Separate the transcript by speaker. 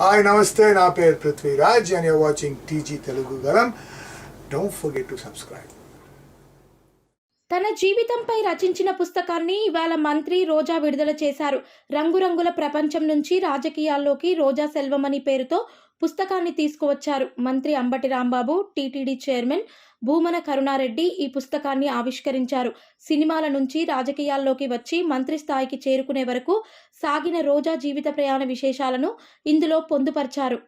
Speaker 1: Hi నమస్తే, నా పేరు Prithviraj and you're watching TG Telugu Galam. Don't forget to subscribe.
Speaker 2: తన జీవితంపై రచించిన పుస్తకాన్ని ఇవాళ మంత్రి రోజా విడుదల చేశారు. రంగురంగుల ప్రపంచం నుంచి రాజకీయాల్లోకి రోజా సెల్వం అనే పేరుతో పుస్తకాన్ని తీసుకువచ్చారు. మంత్రి అంబటి రాంబాబు, టీటీడీ చైర్మన్ భూమన కరుణారెడ్డి ఈ పుస్తకాన్ని ఆవిష్కరించారు. సినిమాల నుంచి రాజకీయాల్లోకి వచ్చి మంత్రి స్థాయికి చేరుకునే వరకు సాగిన రోజా జీవిత ప్రయాణ విశేషాలను ఇందులో పొందుపరిచారు.